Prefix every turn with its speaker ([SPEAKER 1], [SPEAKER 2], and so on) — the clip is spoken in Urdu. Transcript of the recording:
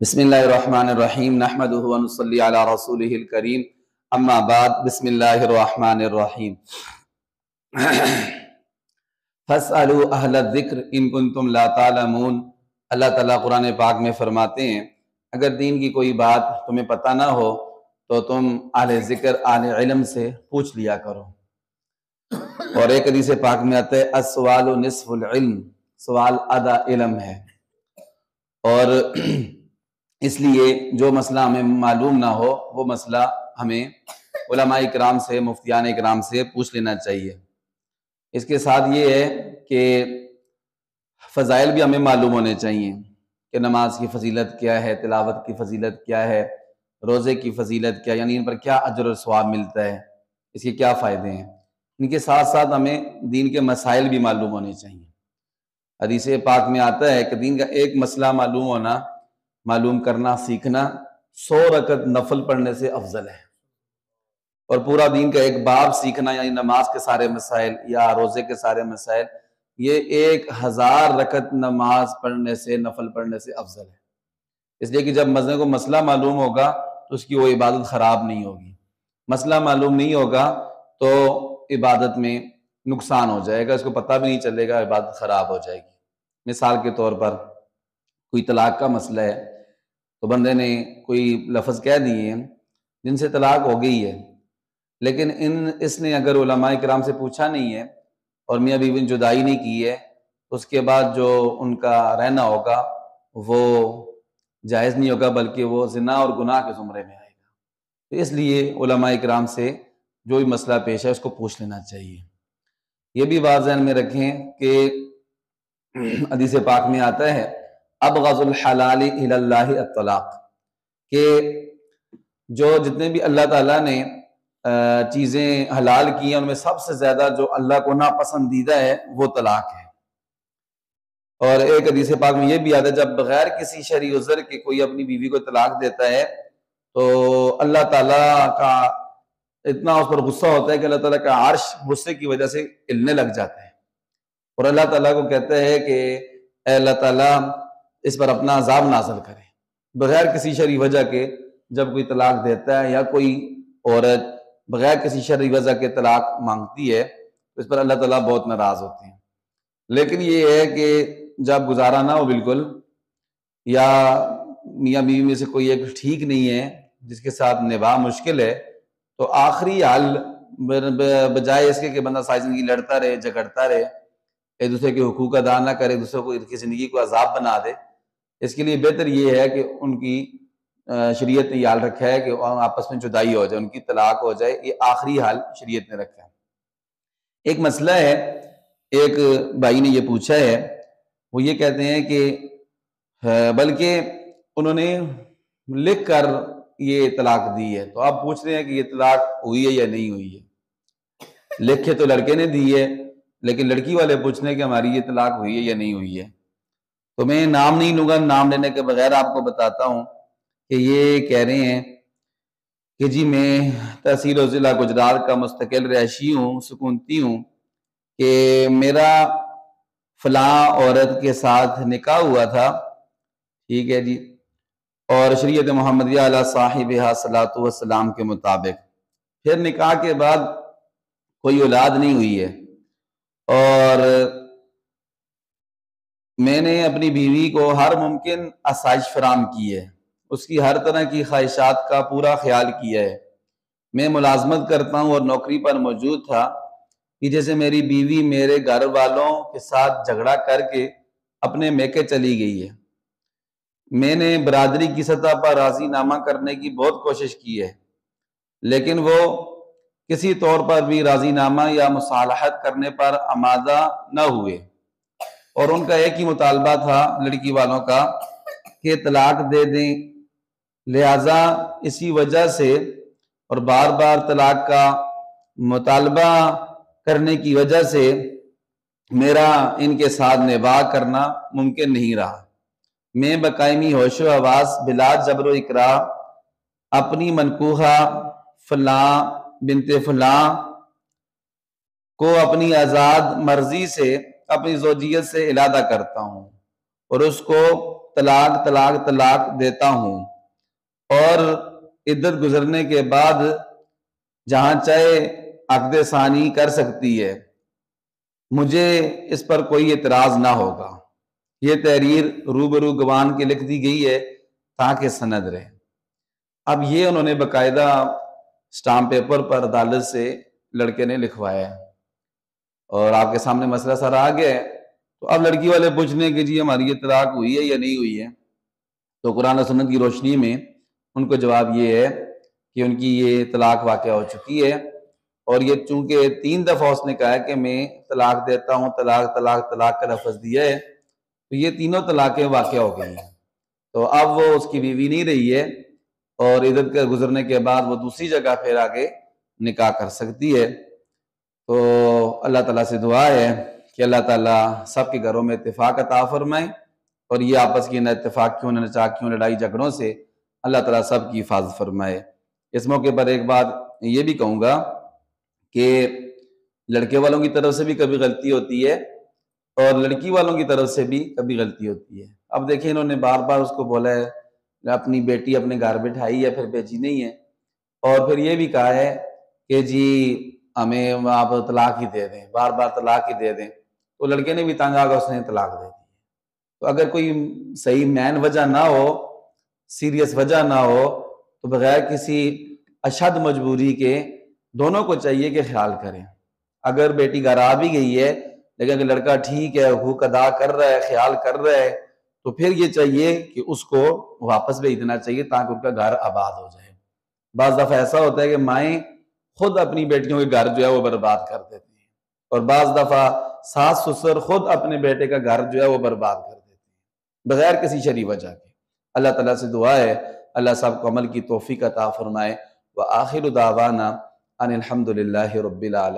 [SPEAKER 1] بسم اللہ الرحمن الرحیم نحمدہ ونصلی علی رسولہ الکریم اما بعد بسم اللہ الرحمن الرحیم فاسألوا اہل الذکر ان کنتم لا تعلمون۔ اللہ تعالیٰ قرآن پاک میں فرماتے ہیں اگر دین کی کوئی بات تمہیں پتہ نہ ہو تو تم اہل ذکر اہل علم سے پوچھ لیا کرو۔ اور ایک حدیث پاک میں آتا ہے السؤال نصف العلم، سوال آدھا علم ہے۔ اور اس لیے جو مسئلہ ہمیں معلوم نہ ہو وہ مسئلہ ہمیں علماء کرام سے، مفتیان کرام سے پوچھ لینا چاہیے۔ اس کے ساتھ یہ ہے کہ فضائل بھی ہمیں معلوم ہونے چاہیے کہ نماز کی فضیلت کیا ہے، تلاوت کی فضیلت کیا ہے، روزے کی فضیلت کیا، یعنی ان پر کیا اجر و ثواب ملتا ہے، اس کے کیا فائدے ہیں۔ ان کے ساتھ ساتھ ہمیں دین کے مسائل بھی معلوم ہونے چاہیے۔ حدیث پاک میں آتا ہے کہ دین کا ایک مسئلہ معلوم کرنا، سیکھنا 100 رکعت نفل پڑھنے سے افضل ہے۔ اور پورا دین کا ایک باب سیکھنا، یعنی نماز کے سارے مسائل یا روزے کے سارے مسائل، یہ 1000 رکعت نماز پڑھنے سے، نفل پڑھنے سے افضل ہے۔ اس لیے کہ جب کو مسئلہ معلوم ہوگا تو اس کی وہ عبادت خراب نہیں ہوگی۔ مسئلہ معلوم نہیں ہوگا تو عبادت میں نقصان ہو جائے گا، اس کو پتہ بھی نہیں چلے گا، عبادت خراب ہو جائے گی۔ مثال کے طور پر کوئی طلاق کا مسئلہ ہے تو بندے نے کوئی لفظ کہہ دیے ہیں جن سے طلاق ہو گئی ہے، لیکن اس نے اگر علماء کرام سے پوچھا نہیں ہے اور میاں بیوی نے جدائی نہیں کی ہے، اس کے بعد جو ان کا رہنا ہوگا وہ جائز نہیں ہوگا، بلکہ وہ زنا اور گناہ کے زمرے میں آئے گا۔ تو اس لیے علماء کرام سے جو بھی مسئلہ پیش ہے اس کو پوچھ لینا چاہیے۔ یہ بھی بات ذہن میں رکھیں کہ حدیث پاک میں آتا ہے ابغض الحلال الی اللہ الطلاق، کہ جو جتنے بھی اللہ تعالیٰ نے چیزیں حلال کی ہیں ان میں سب سے زیادہ جو اللہ کو ناپسندیدہ ہے وہ طلاق ہے۔ اور ایک حدیث پاک میں یہ بھی آتا ہے جب بغیر کسی شرعی عذر کے کوئی اپنی بیوی کو طلاق دیتا ہے تو اللہ تعالیٰ کا اتنا اس پر غصہ ہوتا ہے کہ اللہ تعالیٰ کا عرش غصے کی وجہ سے ہلنے لگ جاتا ہے، اور اللہ تعالیٰ کو کہتا ہے کہ اے اللہ تعالیٰ اس پر اپنا عذاب نازل کرے۔ بغیر کسی شرعی وجہ کے جب کوئی طلاق دیتا ہے یا کوئی عورت بغیر کسی شرعی وجہ کے طلاق مانگتی ہے تو اس پر اللہ تعالیٰ بہت ناراض ہوتے ہیں۔ لیکن یہ ہے کہ جب گزارا نہ ہو بالکل، یا میاں بیوی میں سے کوئی ایک ٹھیک نہیں ہے جس کے ساتھ نبھا مشکل ہے، تو آخری حل بجائے اس کے کہ بندہ ساری زندگی لڑتا رہے، جھگڑتا رہے، ایک دوسرے کے حقوق ادا نہ کرے، ایک دوسرے کو کی زندگی کو عذاب بنا دے، اس کے لیے بہتر یہ ہے کہ ان کی شریعت نے یاد رکھا ہے کہ آپس میں جدائی ہو جائے، ان کی طلاق ہو جائے، یہ آخری حال شریعت نے رکھا ہے۔ ایک مسئلہ ہے، ایک بھائی نے یہ پوچھا ہے، وہ یہ کہتے ہیں کہ بلکہ انہوں نے لکھ کر یہ طلاق دی ہے، تو آپ پوچھ رہے ہیں کہ یہ طلاق ہوئی ہے یا نہیں ہوئی ہے؟ لکھے تو لڑکے نے دی ہے، لیکن لڑکی والے پوچھ رہے ہیں کہ ہماری یہ طلاق ہوئی ہے یا نہیں ہوئی ہے۔ تو میں نام نہیں لوں گا، نام لینے کے بغیر آپ کو بتاتا ہوں کہ یہ کہہ رہے ہیں کہ جی میں تحصیل و ضلع گجرات کا مستقل رہائشی ہوں، سکونتی ہوں، کہ میرا فلاں عورت کے ساتھ نکاح ہوا تھا، ٹھیک ہے جی، اور شریعت محمدیہ علیہ صاحبہ صلاۃ والسلام کے مطابق پھر نکاح کے بعد کوئی اولاد نہیں ہوئی ہے، اور میں نے اپنی بیوی کو ہر ممکن آسائش فراہم کی ہے، اس کی ہر طرح کی خواہشات کا پورا خیال کیا ہے۔ میں ملازمت کرتا ہوں اور نوکری پر موجود تھا کہ جیسے میری بیوی میرے گھر والوں کے ساتھ جھگڑا کر کے اپنے میکے چلی گئی ہے۔ میں نے برادری کی سطح پر راضی نامہ کرنے کی بہت کوشش کی ہے، لیکن وہ کسی طور پر بھی راضی نامہ یا مصالحت کرنے پر آمادہ نہ ہوئے، اور ان کا ایک ہی مطالبہ تھا لڑکی والوں کا کہ طلاق دے دیں۔ لہٰذا اسی وجہ سے اور بار بار طلاق کا مطالبہ کرنے کی وجہ سے میرا ان کے ساتھ نباہ کرنا ممکن نہیں رہا۔ میں بقائمی ہوش و حواس بلا جبر و اکراہ اپنی منکوحہ فلاں بنت فلاں کو اپنی آزاد مرضی سے اپنی زوجیت سے علادہ کرتا ہوں اور اس کو طلاق طلاق طلاق دیتا ہوں، اور عدت گزرنے کے بعد جہاں چاہے عقد ثانی کر سکتی ہے، مجھے اس پر کوئی اعتراض نہ ہوگا۔ یہ تحریر روبرو گواہان کے لکھ دی گئی ہے تاکہ سند رہے۔ اب یہ انہوں نے باقاعدہ اسٹامپ پیپر پر عدالت سے لڑکے نے لکھوایا ہے، اور آپ کے سامنے مسئلہ سارا آ گیا ہے۔ تو اب لڑکی والے پوچھنے کہ جی ہماری یہ طلاق ہوئی ہے یا نہیں ہوئی ہے، تو قرآن و سنت کی روشنی میں ان کو جواب یہ ہے کہ ان کی یہ طلاق واقع ہو چکی ہے، اور یہ چونکہ 3 دفعہ اس نے کہا ہے کہ میں طلاق دیتا ہوں، طلاق طلاق طلاق کا لفظ دیا ہے، تو یہ تینوں طلاقیں واقع ہو گئی ہیں۔ تو اب وہ اس کی بیوی نہیں رہی ہے، اور عدت کے گزرنے کے بعد وہ دوسری جگہ پھر آگے نکاح کر سکتی ہے۔ تو اللہ تعالیٰ سے دعا ہے کہ اللہ تعالیٰ سب کے گھروں میں اتفاق عطا فرمائے، اور یہ آپس کی نہ اتفاقیوں نہ نچاکیوں لڑائی جھگڑوں سے اللہ تعالیٰ سب کی حفاظت فرمائے۔ اس موقع پر ایک بات یہ بھی کہوں گا کہ لڑکے والوں کی طرف سے بھی کبھی غلطی ہوتی ہے، اور لڑکی والوں کی طرف سے بھی کبھی غلطی ہوتی ہے۔ اب دیکھیں انہوں نے بار بار اس کو بولا ہے، اپنی بیٹی اپنے گھر بٹھائی ہے، پھر بھیجی نہیں ہے، اور پھر یہ بھی کہا ہے کہ جی ہمیں آپ طلاق ہی دے دیں، بار بار طلاق ہی دے دیں۔ تو لڑکے نے بھی تنگ آ کر اس نے طلاق دے دی۔ تو اگر کوئی صحیح مین وجہ نہ ہو، سیریس وجہ نہ ہو، تو بغیر کسی اشد مجبوری کے دونوں کو چاہیے کہ خیال کریں۔ اگر بیٹی گھر آ بھی گئی ہے، لیکن اگر لڑکا ٹھیک ہے، حقوق ادا کر رہا ہے، خیال کر رہا ہے، تو پھر یہ چاہیے کہ اس کو واپس بھیج دینا چاہیے تاکہ ان کا گھر آباد ہو جائے۔ بعض دفعہ ایسا ہوتا ہے کہ مائیں خود اپنی بیٹیوں کے گھر جو ہے وہ برباد کر دیتی ہیں، اور بعض دفعہ ساس سسر خود اپنے بیٹے کا گھر جو ہے وہ برباد کر دیتے ہیں بغیر کسی شرعی وجہ کے۔ اللہ تعالیٰ سے دعا ہے اللہ سب کو عمل کی توفیق عطا فرمائے۔ وآخر دعوانا ان الحمد للہ رب العالمین۔